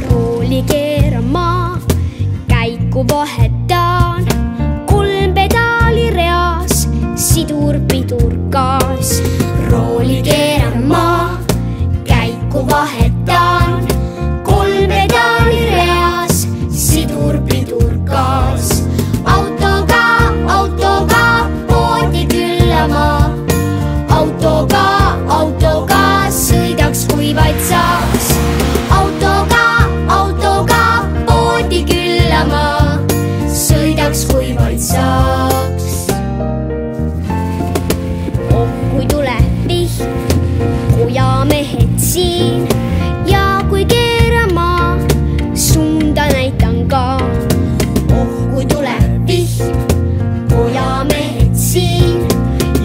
Rooli keeran ma, käiku vahetan, 3 pedaali reas, sidur, pidur, gaas. Rooli keeran ma, käiku vahetan, 3 pedaali reas, sidur, pidur, gaas. Autoga poodi külla ma, autoga sõidaks, kui vaid saaks. Autoga poodi külla ma, sõidaks, kui vaid saaks. Oh, kui tuleb vihm, kujamehed siin ja kui keeran ma, suunda näitan ka. Oh, kui tuleb vihm, kujamehed siin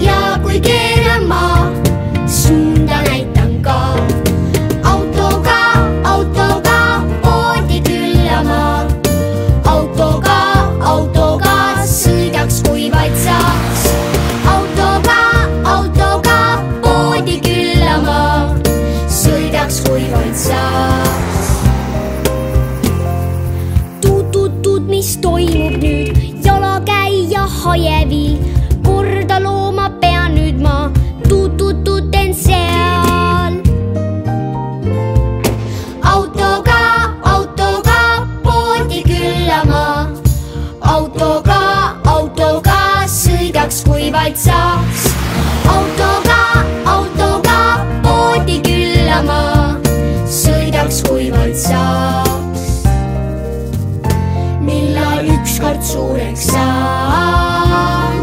ja kui keeran ma, suunda näitan ka. Autoga poodi külla ma, autoga sõidaks, kui vaid saaks. Autoga poodi külla ma, sõidaks, kui vaid saaks. Tuut, mis toimub nüüd, jalakäija hajevi, korda looma pean nüüd ma, tuut teen seal. Autoga poodi külla ma, autoga sõidaks, kui vaid saaks. Autoga poodi külla ma, sõidaks, kui vaid saaks. Millal ükskord suureks saan.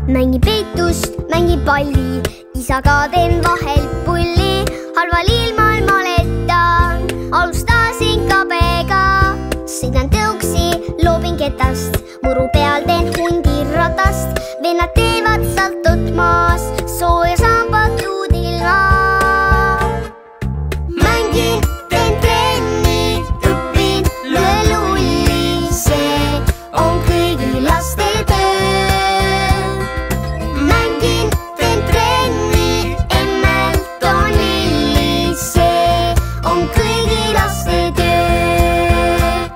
Mängi peitust, mängi palli, isaga teen vahel pulli. Halval ilmal maletan, alustasin kabega. Sõidan tõuksi, loobin ketast, muru peal teen hundiratast. Vennad teevad saltot maas, sooja sambad tuudil ma. Mängin, teen trenni, õpin, löö lulli, see on kõigi laste töö. Mängin, teen trenni, emmelt on lilli, see on kõigi laste töö.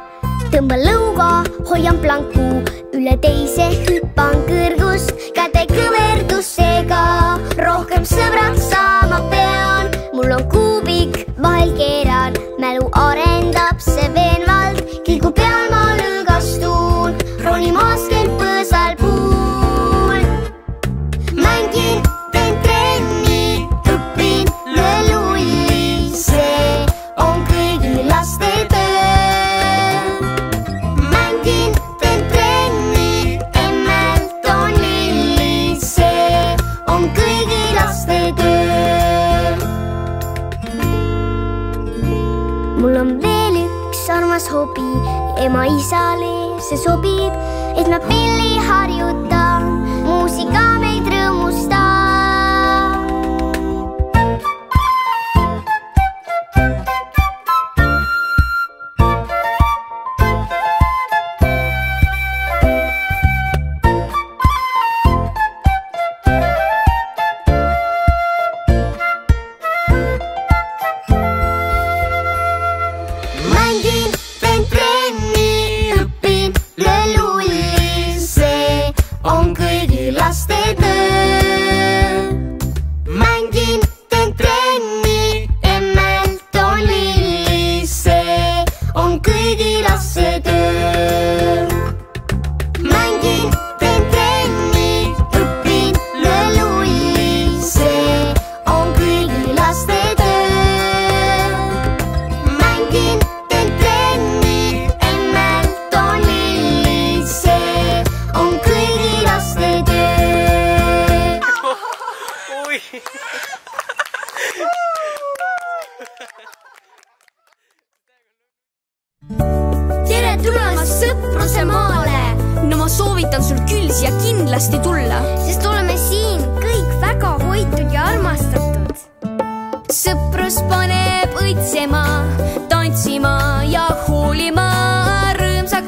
Tõmban lõuga, hoian planku, üle teise hüppan kõrgus, käte kõverdusega, rohkem sõbraks saama pean. Mul on kuubik, vahel keeran, mälu arendab see veenvalt, kilgu peal ma lõõgastun, ronin maasken põõsal puul. Mängin, teen trenni, õpin, löö lulli, see on kõigi laste töö. Mängin, teen trenni, emmelt on lilli, see on kõigi laste töö. Mul on veel üks armas hobi, ema-isale see sobib, et ma pilli harjutan, muusika meid rõõmustab. Mängin, teen trenni, õpin, löö lulli, see on kõigi laste töö. Mängin, teen trenni, emmelt on lilli, see on kõigi laste töö. Mängin, teen trenni, õpin, löö lulli, see on kõigi laste töö. Mängin, teen trenni, emmelt on lilli, see on kõigi laste töö. Tere tulemast Sõpruse maale! No ma soovitan sul küll siia kindlasti tulla, sest oleme siin kõik väga hoitud ja armastatud. sõprus paneb õitsema, tantsima ja hoolima, rõõmsa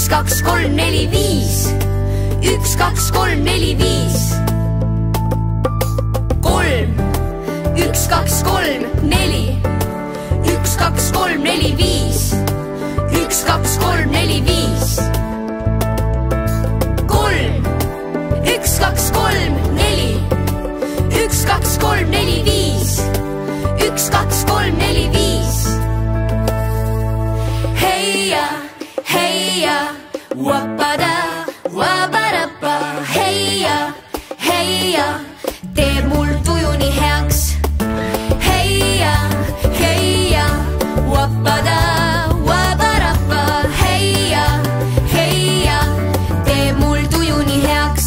1, 2, 3, 4, 5. 1, 2, 3, 4, 5. 3. 1, 2, 3, 4. 1, 2, 3, 4, 5. 1, 2, 3, 4, 5. 3. 1, 2, 3, 4. 1, 2, 3, 4, 5. 1, 2, 3, 4, 5. Heia, heia, wapada, wabarappa. Heia, heia, teeb mul tuju nii heaks. Heia, heia, wapada, wabarappa. Heia, heia, teeb mul tuju nii heaks.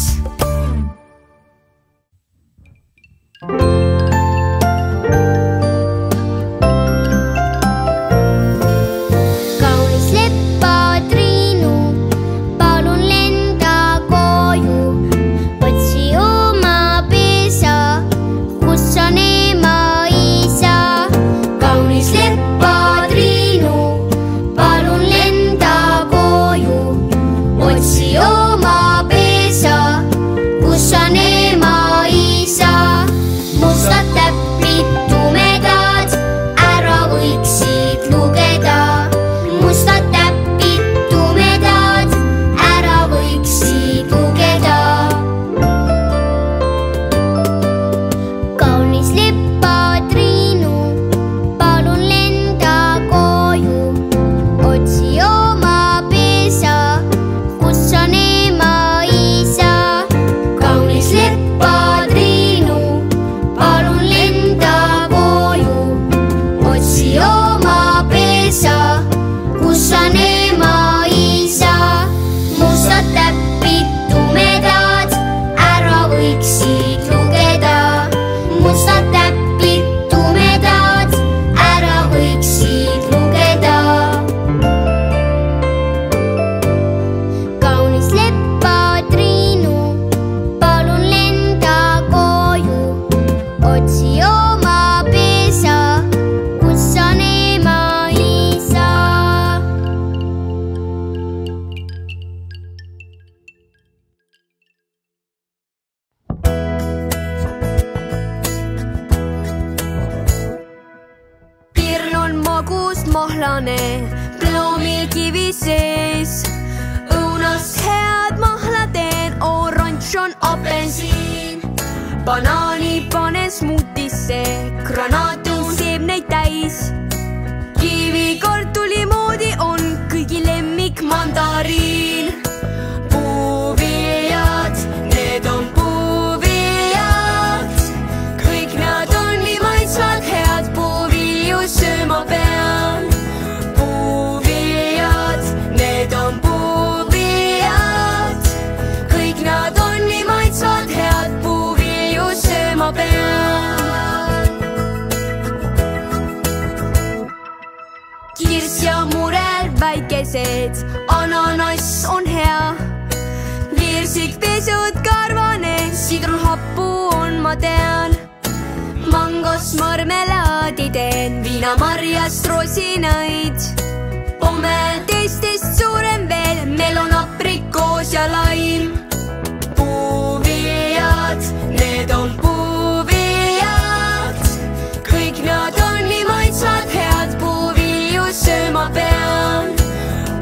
Mahlane ploomil kivi sees, õunas head mahla teen, oranž on apensiin. Banaani panen smuutisse, granaatu seemneid täis. Kivi kartuli moodi on kõigi lemmik mandariin. Puuviljad, need on puuviljad, kõik nad on nii maitsvad, head puuvilju sööma pean. Kirs ja murel väikesed, ananass on hea. Virsik, pesud, karvane, sidrunhappu on ma tean. Mangos marmelaadi teen, viinamarjast rosinaid. Pome teistest suurem veel, melon, aprikoos ja laim. Puuviljad, need on puuviljad, kõik nad on nii maitsvad, head puuvilju sööma pean.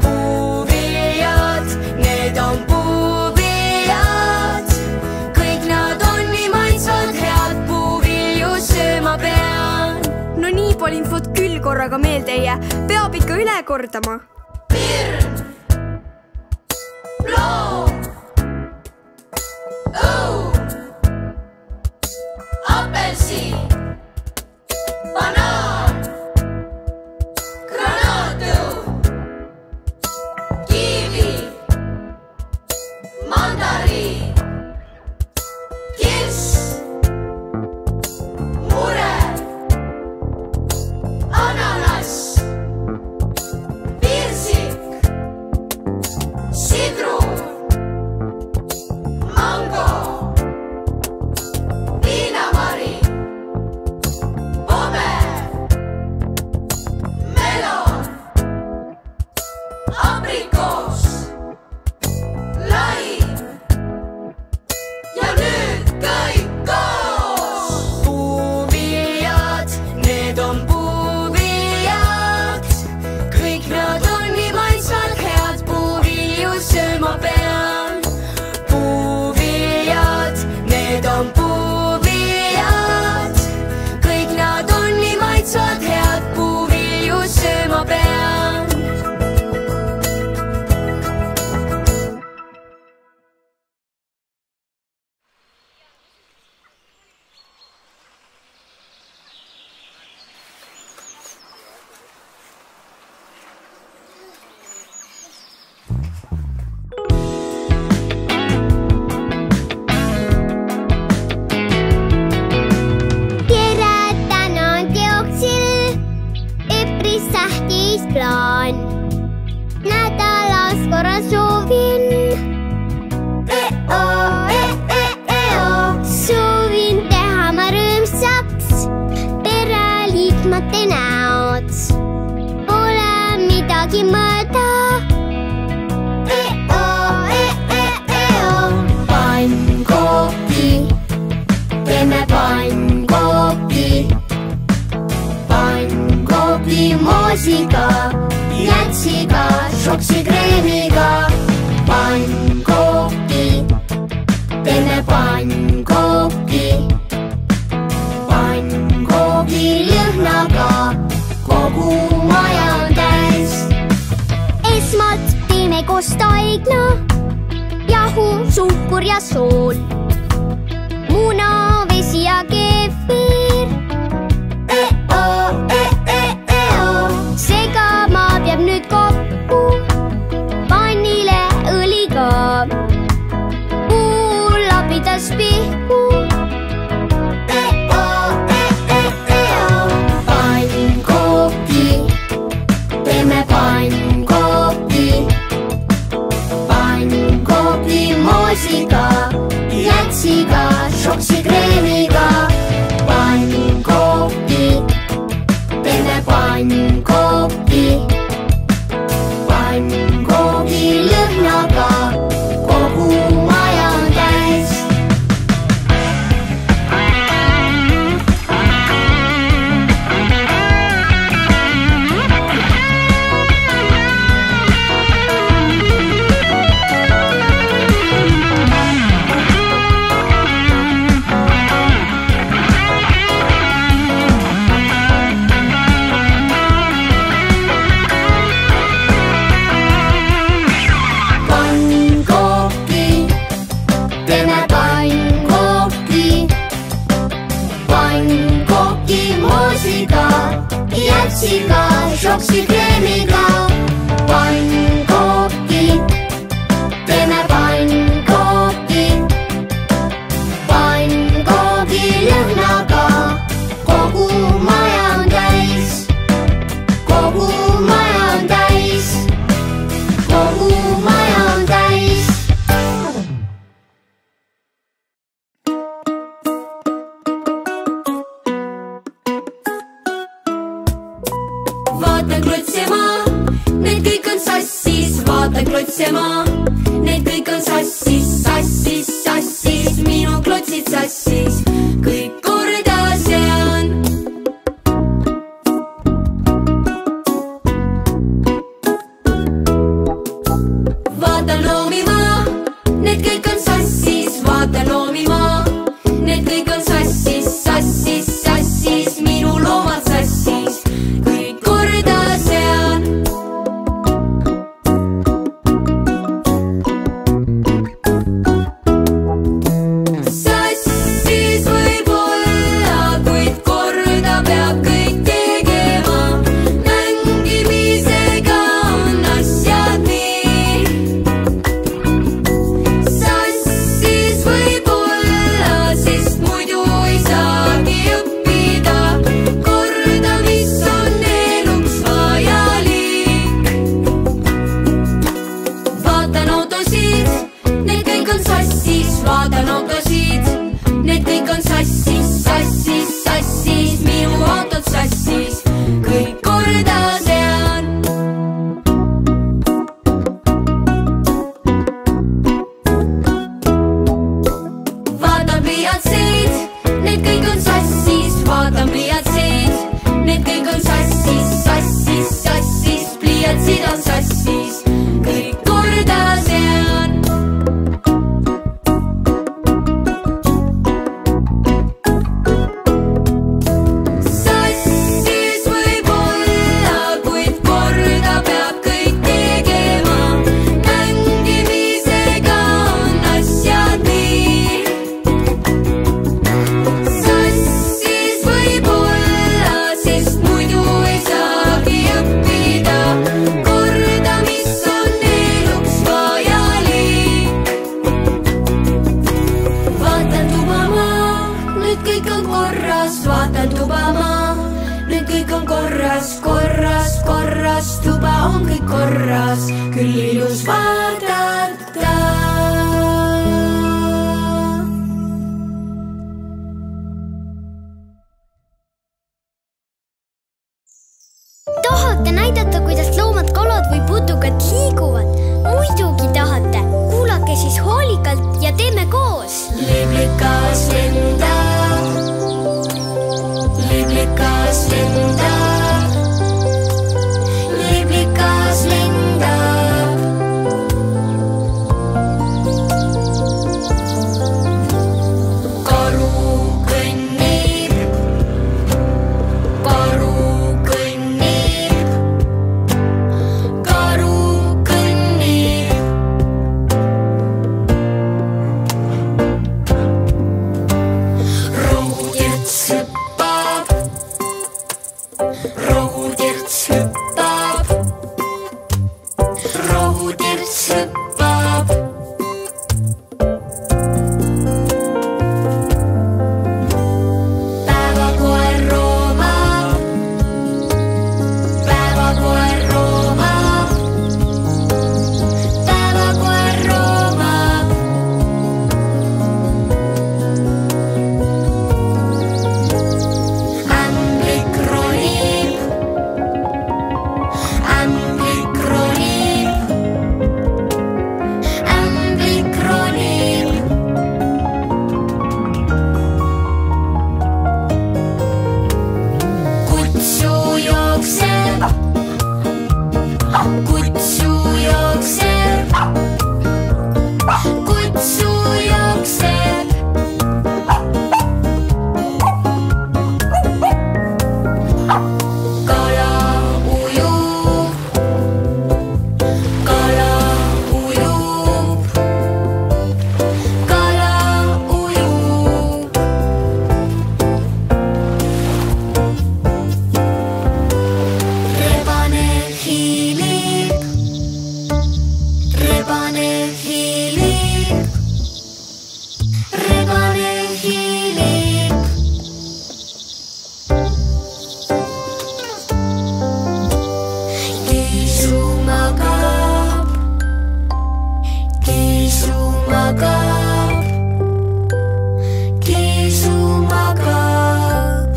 Puuviljad, need on puuviljad, kõik nad on nii maitsvad, head puuvilju sööma pean. No nii palju infot küll korraga meelde ei jää, peab ikka üle kordama. Pirn, ploom, õu, apelsiin, banaan, granaatõu, kiivi, mandariin, kirss, murel, ananas, virsik, päris tähtis plaan. Nädalas korra soovin soovin teha ma rõõmsaks pereliikmete näod. Pole midagi mõõda. Pannkooki, teeme pannkooki. Pannkooki moosiga, jätsiga, šoksikreemiga. Pannkooki, teeme pannkooki. Pannkooki lõhnaga, kogu maja on täis. Esmalt teeme koos taigna, jahu, suhkur ja sool, muna, vesi ja keefir. Segama peab nüüd kokku, pannile õliga, puulapidas pihku. Pannkooki, teeme pannkooki. Pannkooki moosiga, jätsiga, šoksikreemiga. Pannkooki, teeme pannkooki. Pannkooki lõhnaga, kogu maja on täis. Jätsiga, šoksikreemiga. Pannkooki, teeme pannkooki. Pannkooki lõhnaga, kogu maja on täis. Kogu maja on täis. Kogu maja on täis. Vaatan klotsema, need kõik on sassis. Vaatan klotsema, need kõik on sassis. Sassis, sassis, minu klotsid sassis. Kõik korda see on. Vaatan loomima, need kõik on sassis. Vaatan loomima, need kõik on sassis. Sassis, sassis, minu loomad sassis. Kõik korda see on. korras, korras, korras, tuba on kõik korras, küll ilus vaadata. Tahate näidata, kuidas loomad, kalad või putukad liiguvad? Muidugi tahate. Kuulake siis hoolikalt ja teeme koos. Liblikas lendab, liblikas lendab, liblikas lendab. Karu kõnnib, karu kõnnib, karu kõnnib. Rohutirts hüppab, rohutirts hüppab, rohutirts hüppab. Päevakoer roomab, päevakoer roomab, päevakoer roomab. Ämblik ronib, ämblik ronib, ämblik ronib. Kutsu jookseb, kutsu jookseb, kutsu jookseb. Kala ujub, kala ujub, kala ujub. Rebane hiilib, rebane hiilib, rebane hiilib. Kiisu magab, kiisu magab, kiisu magab.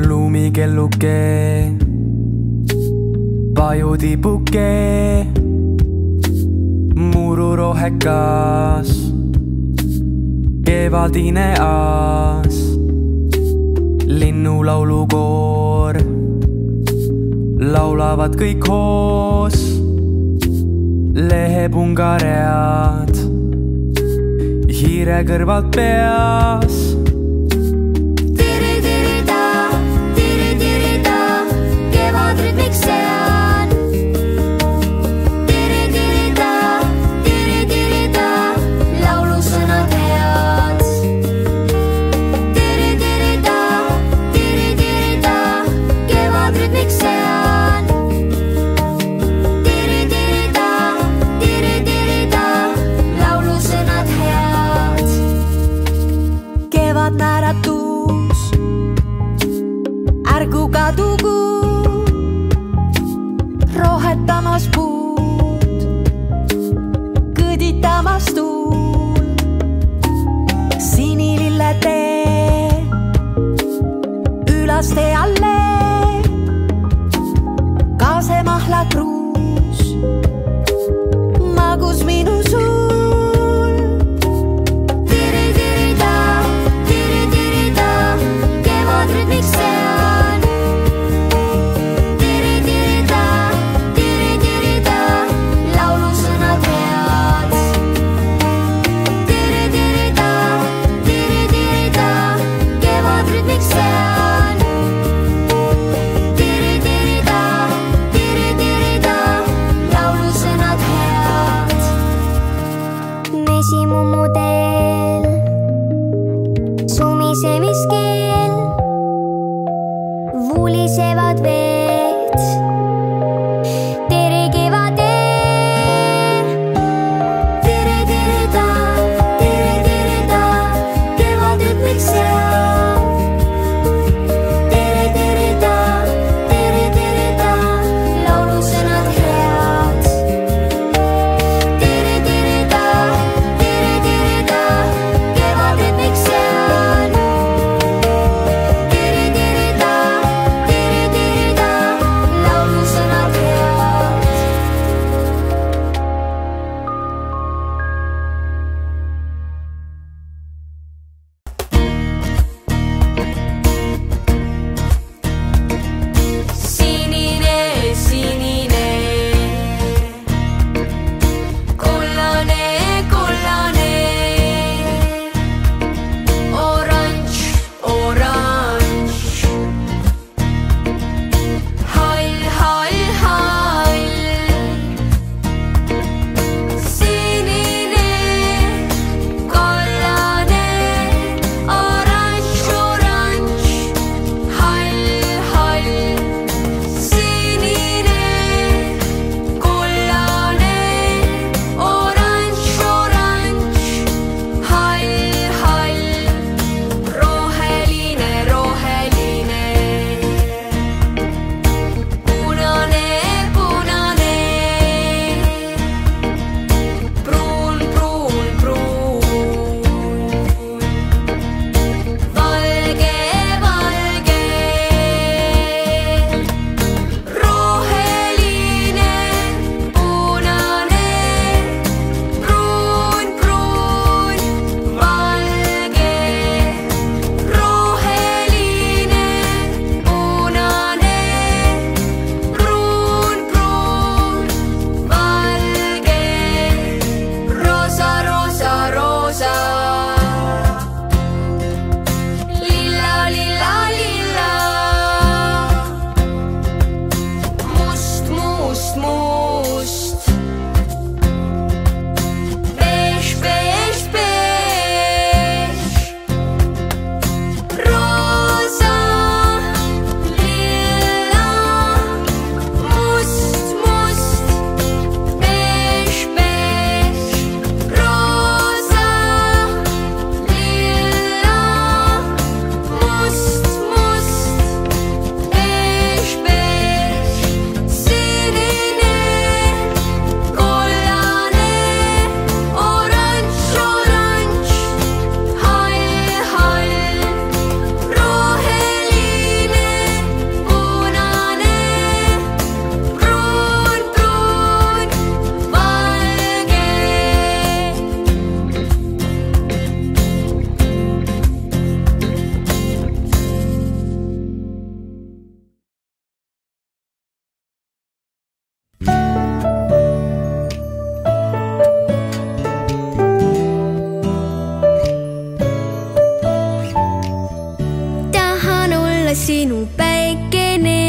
Lumikelluke, pajutipuke, mururohekas, kevadine aas, linnulaulukoor, laulavad kõik koos, lehepungaread, hiire kõrvalt peas. Tiri-tiri-ta, tiri-tiri-ta, kevadrütmik see on. Tiri-tiri-ta, tiri-tiri-ta, laulusõnad head. Tiri-tiri-ta, tiri-tiri-ta, kevadrütmik see on. Tiri-tiri-ta, tiri-tiri-ta, laulusõnad head. Kevad naeratus, ärgu kadugu, rohetamas puud, kõditamas tuul. Sinilille tee, ülaste alle, kaasemahla kruus, magus minu suul. Tiri-tiri-ta, tiri-tiri-ta, kevadrütmik see on. Tiri-tiri-ta, tiri-tiri-ta, laulusõnad head. Tiri-tiri-ta, tiri-tiri-ta, kevadrütmik see on. usimummu teel. Sumisemiskeel, vulisevad veed. Tere kevade, tere ta, kevad ütleks seal. Tere ta, laulusõnad head. Tere ta, kevad ütleks seal. Tere ta, laulusõnad head. Sinine, sinine, kollane, kollane, oranž, oranž, hall, hall, hall. Sinine, kollane, oranž, oranž, hall, hall. Sinine, kollane, oranž, oranž, hall, hall. Roheline, roheline, punane, punane, pruun, pruun, pruun, valge, valge, roheline, punane, pruun, pruun, valge, roheline, punane, pruun, pruun, valge, roosa, roosa, roosa, lilla, lilla, lilla, must, must, must, beige, beige, beige, roosa, lilla, must, must, beige, beige, roosa, lilla, must, must, beige, beige, sinine, kollane, oranž, oranž, hall, hall, roheline, punane, pruun, pruun, valge. tahan olla sinu päikene,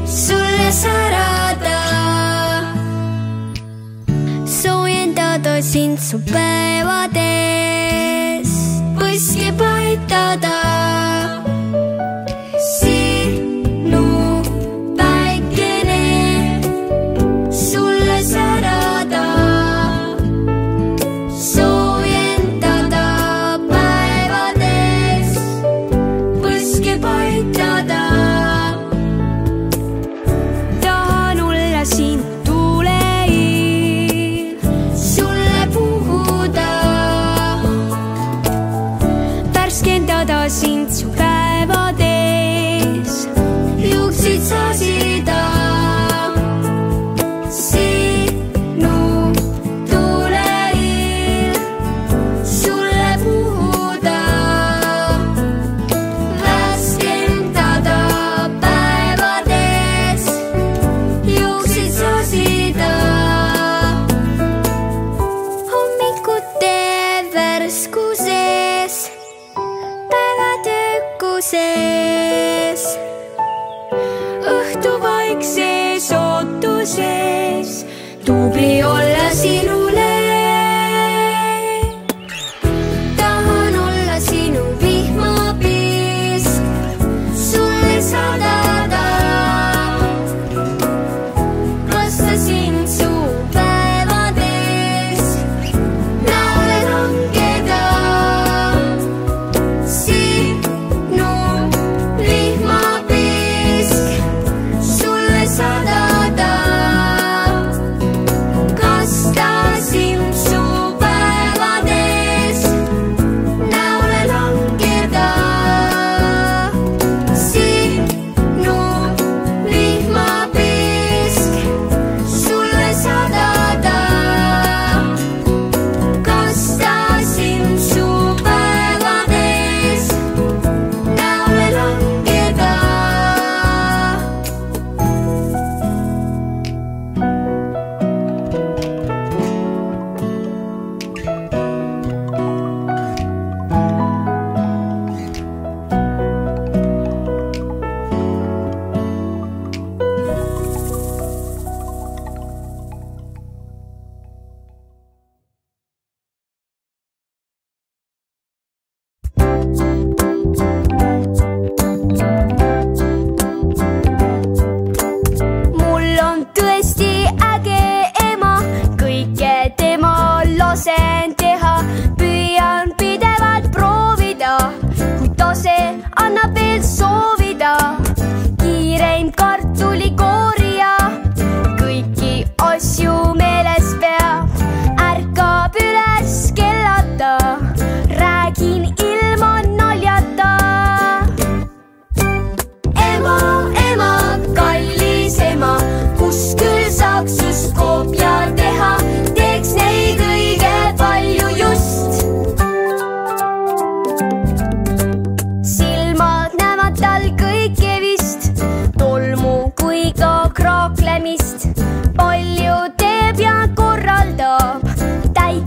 sulle särada, soojendada sind su päevades, põske paitada. Sinu päikene, sulle särada, soojendada päevades, põske paitada. Tahan olla sinu tuuleiil, sulle puhuda, värskendada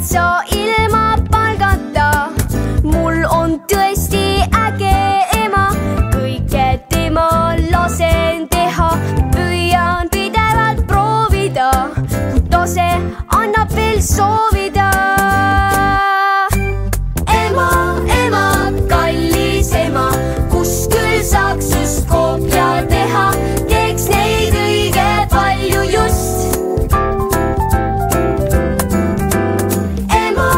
saa ilma palgata. mul on tõesti äge ema, kõike tema lasen teha, püüan pidevalt proovida, tase annab veel soovida. ema, ema, kallis ema, kus küll saaks just koopia teha, teeks neid õige palju just. ema,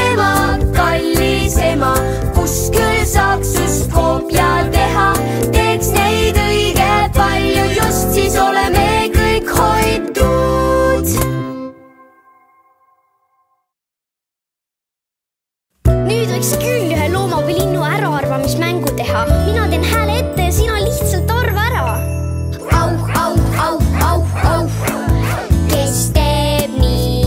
ema, kallis ema, kus küll saaks just koopia teha, teeks neid õige palju just, siis oleme kõik hoitud. nüüd võiks küll ühe looma või linnu äraarvamismängu teha. mina teen hääle ette ja sina lihtsalt arva ära. Auh, auh, auh, auh, auh. Kes teeb nii?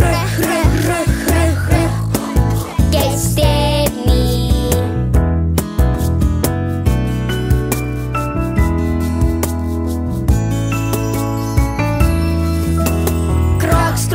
Rõh, rõh, rõh, rõh, rõh. Kes teeb nii? Kraks,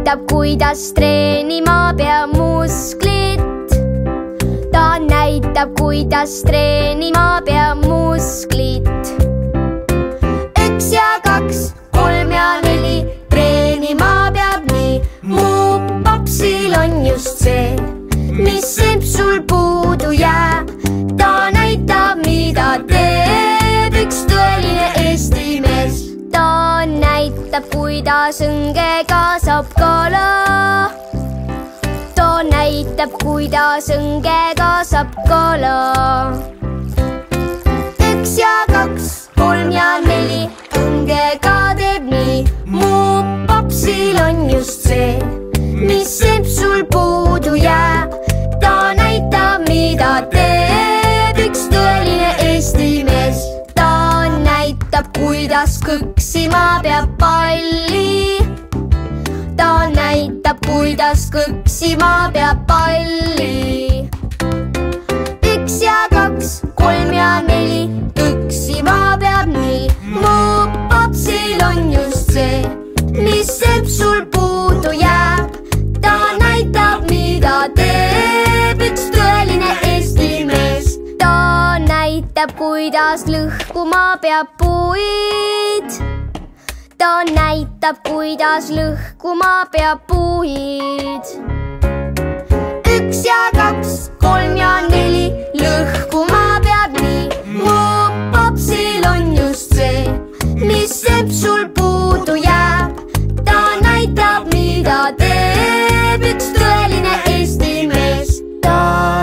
näitab, kuidas treenima peab musklit. Ta näitab, kuidas treenima peab musklit. 1 ja 2, 3 ja 4, treenima peab nii. Mu papsil on just see, mis sul puudu jääb. Ta näitab, mida teeb üks tõeline Eesti mees. Ta näitab, kuidas õngega saab kala. Ta näitab, kuidas õngega saab kala. 1 ja 2, 3 ja 4, õngega teeb nii. Mu papsil on just see, mis sul puudu jääb. Ta näitab, mida teeb üks tõeline Eesti mees. Ta näitab, kuidas kõksima peab palli. Ta näitab, kuidas kõksima peab palli. 1 ja 2, 3 ja 4, kõksima peab nii. Mu papsil on just see, mis sul puudu jääb. Ta näitab, mida teeb üks tõeline Eesti mees. Ta näitab, kuidas lõhkuma peab puid. Ta näitab, kuidas lõhkuma peab puid. 1 ja 2, 3 ja 4, lõhkuma peab nii. Mu papsil on just see, mis sul puudu jääb. Ta näitab, mida teeb üks tõeline Eesti mees. Ta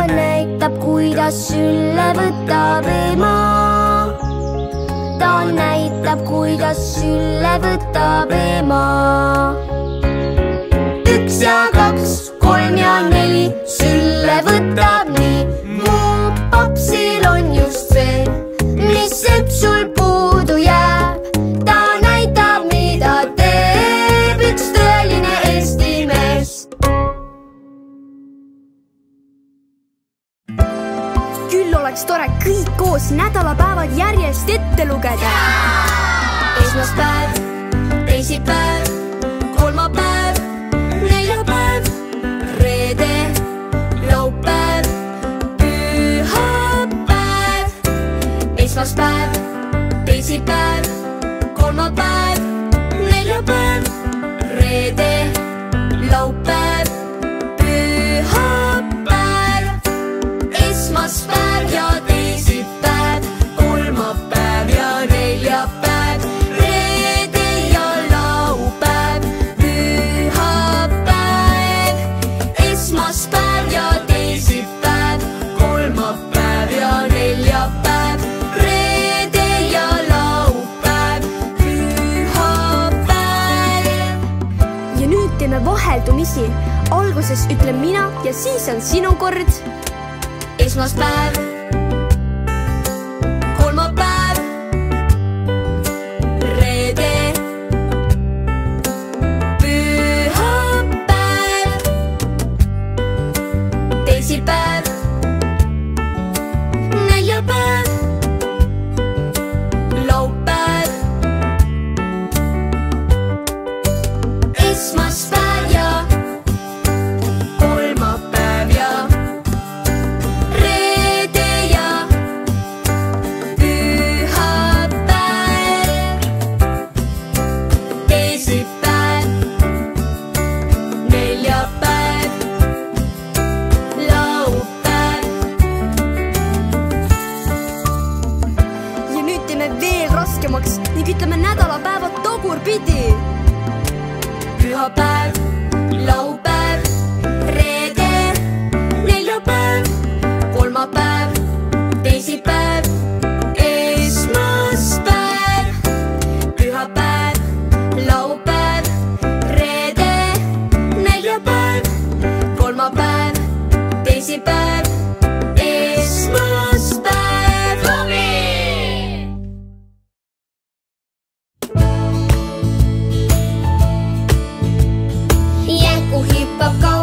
näitab, kuidas sülle võtab ema. Ta näitab, kuidas sülle võtab ema. 1 ja 2, 3 ja 4, sülle võtab nii. Mu papsil on just see, mis sul puudu jääb. Ta näitab, mida teeb üks tõeline Eesti mees. Küll oleks tore kõik koos nädalapäevad järjest ette lugeda. Esmaspäev, teisipäev, kolmapäev, neljapäev, reede, laupäev, pühapäev. Esmaspäev, teisipäev, kolmapäev, neljapäev, reede, laupäev, pühapäev. Esmaspäev ja teisipäev, kolmapäev ja neljapäev, reede ja laupäev, pühapäev. Esmaspäev ja teisipäev, kolmapäev ja neljapäev, reede ja laupäev, pühapäev. Ja nüüd teeme vaheldumisi. Alguses ütlen mina ja siis on sinu kord. Esmaspäev, kolmapäev, reede, pühapäev, teisipäev, neljapäev, laupäev. Esmaspäev ja kolmapäev ja reede ja pühapäev, teisipäev, neljapäev, laupäev. Ja nüüd teeme veel raskemaks ning ütleme nädalapäevad tagurpidi. Pühapäev, laupäev, reede, neljapäev, kolmapäev, teisipäev, esmaspäev. Pühapäev, laupäev, reede, neljapäev, kolmapäev, teisipäev, esmaspäev. Jänku hüppab ka